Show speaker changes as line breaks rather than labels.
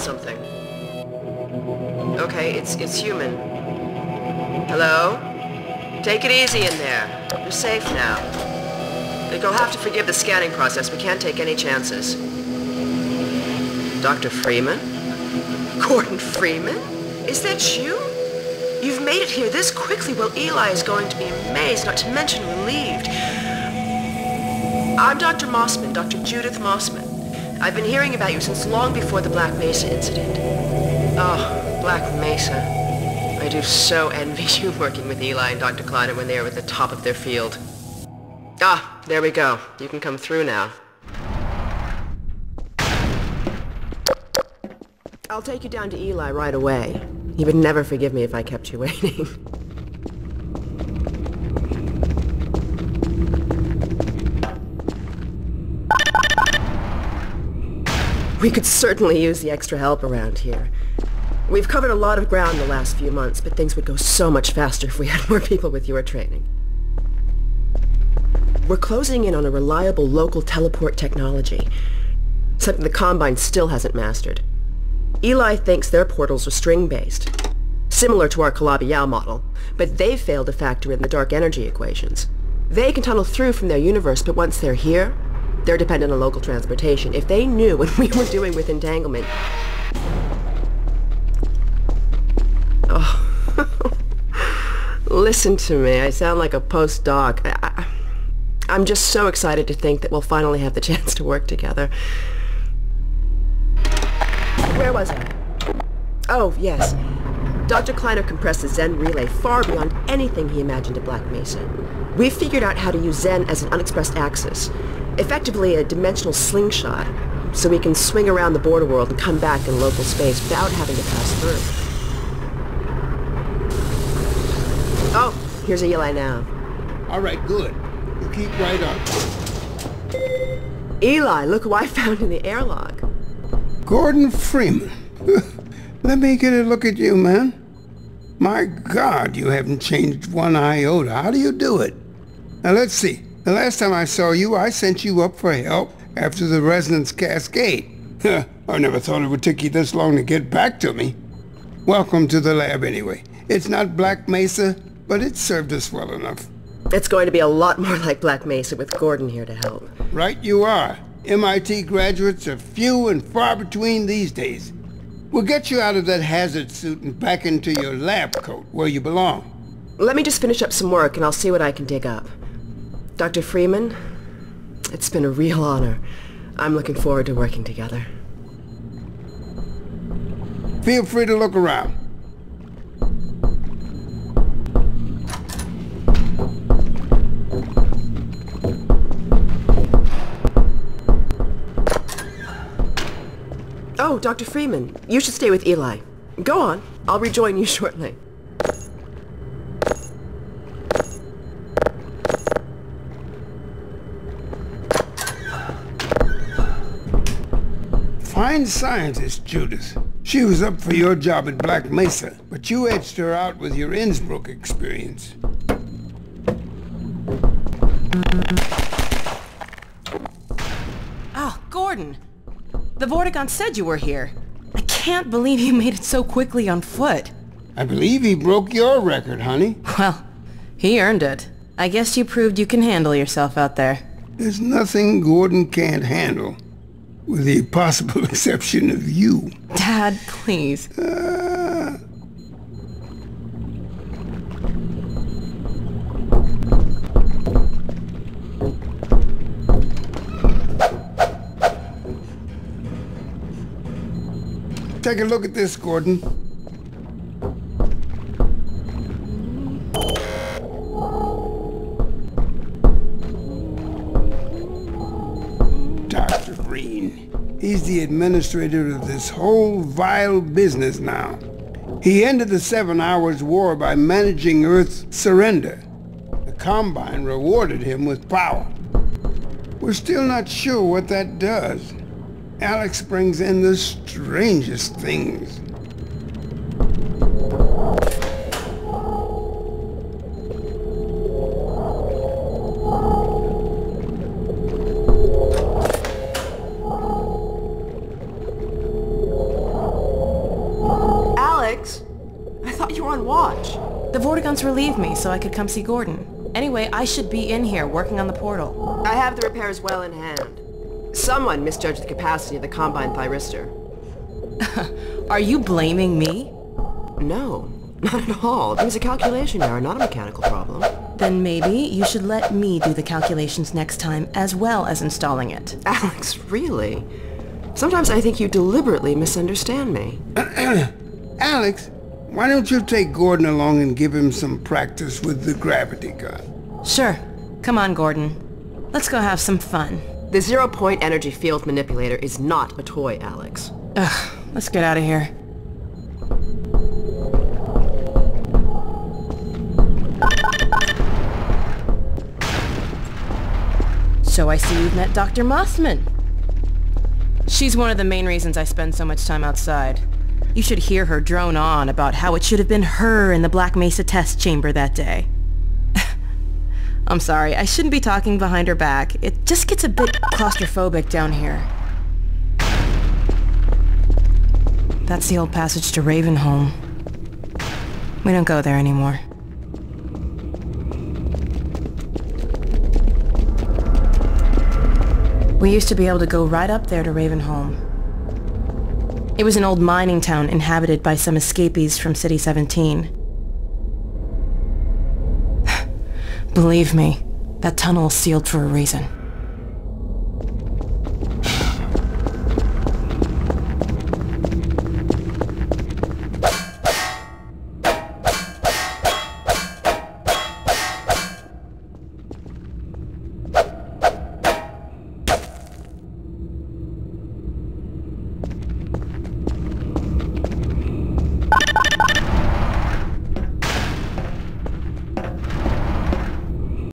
something. Okay, it's human. Hello? Take it easy in there. You're safe now. You'll have to forgive the scanning process. We can't take any chances. Dr. Freeman? Gordon Freeman? Is that you? You've made it here this quickly. Well, Eli is going to be amazed, not to mention relieved. I'm Dr. Mossman, Dr. Judith Mossman. I've been hearing about you since long before the Black Mesa incident. Oh, Black Mesa. I do so envy you working with Eli and Dr. Kleiner when they were at the top of their field. Ah, there we go. You can come through now. I'll take you down to Eli right away. He would never forgive me if I kept you waiting. We could certainly use the extra help around here. We've covered a lot of ground the last few months, but things would go so much faster if we had more people with your training. We're closing in on a reliable local teleport technology, something the Combine still hasn't mastered. Eli thinks their portals are string-based, similar to our Calabi-Yau model, but they've failed to factor in the dark energy equations. They can tunnel through from their universe, but once they're here, they're dependent on local transportation. If they knew what we were doing with entanglement... Oh. Listen to me. I sound like a postdoc. I'm just so excited to think that we'll finally have the chance to work together. Where was I? Oh, yes. Dr. Kleiner compressed the Zen relay far beyond anything he imagined at Black Mesa. We've figured out how to use Zen as an unexpressed axis, effectively a dimensional slingshot, so we can swing around the border world and come back in local space without having to pass through. Oh, here's Eli now.
All right, good. You keep right up.
Eli, look who I found in the airlock.
Gordon Freeman. Let me get a look at you, man. My God, you haven't changed one iota. How do you do it? Now, let's see. The last time I saw you, I sent you up for help after the resonance cascade. I never thought it would take you this long to get back to me. Welcome to the lab, anyway. It's not Black Mesa, but it served us well enough.
It's going to be a lot more like Black Mesa with Gordon here to help.
Right you are. MIT graduates are few and far between these days. We'll get you out of that hazard suit and back into your lab coat, where you belong.
Let me just finish up some work and I'll see what I can dig up. Dr. Freeman, it's been a real honor. I'm looking forward to working together.
Feel free to look around.
Oh, Dr. Freeman, you should stay with Eli. Go on. I'll rejoin you shortly.
Fine scientist, Judith. She was up for your job at Black Mesa, but you edged her out with your Innsbruck experience.
Oh, Gordon. The Vortigaunt said you were here. I can't believe you made it so quickly on foot.
I believe he broke your record, honey.
Well, he earned it. I guess you proved you can handle yourself out there.
There's nothing Gordon can't handle, with the possible exception of you.
Dad, please.
Take a look at this, Gordon. Dr. Green. He's the administrator of this whole vile business now. He ended the 7 Hours War by managing Earth's surrender. The Combine rewarded him with power. We're still not sure what that does. Alex brings in the strangest things.
on watch?
The Vortigaunts relieved me so I could come see Gordon. Anyway, I should be in here working on the portal.
I have the repairs well in hand. Someone misjudged the capacity of the Combine thyristor.
Are you blaming me?
No, not at all. It was a calculation error, not a mechanical problem.
Then maybe you should let me do the calculations next time, as well as installing it.
Alex, really? Sometimes I think you deliberately misunderstand me.
Alex, why don't you take Gordon along and give him some practice with the gravity gun?
Sure. Come on, Gordon. Let's go have some fun.
The zero-point energy field manipulator is not a toy, Alex.
Ugh, let's get out of here. So I see you've met Dr. Mossman. She's one of the main reasons I spend so much time outside. You should hear her drone on about how it should have been her in the Black Mesa test chamber that day. I'm sorry, I shouldn't be talking behind her back. It just gets a bit claustrophobic down here. That's the old passage to Ravenholm. We don't go there anymore. We used to be able to go right up there to Ravenholm. It was an old mining town inhabited by some escapees from City 17. Believe me, that tunnel is sealed for a reason.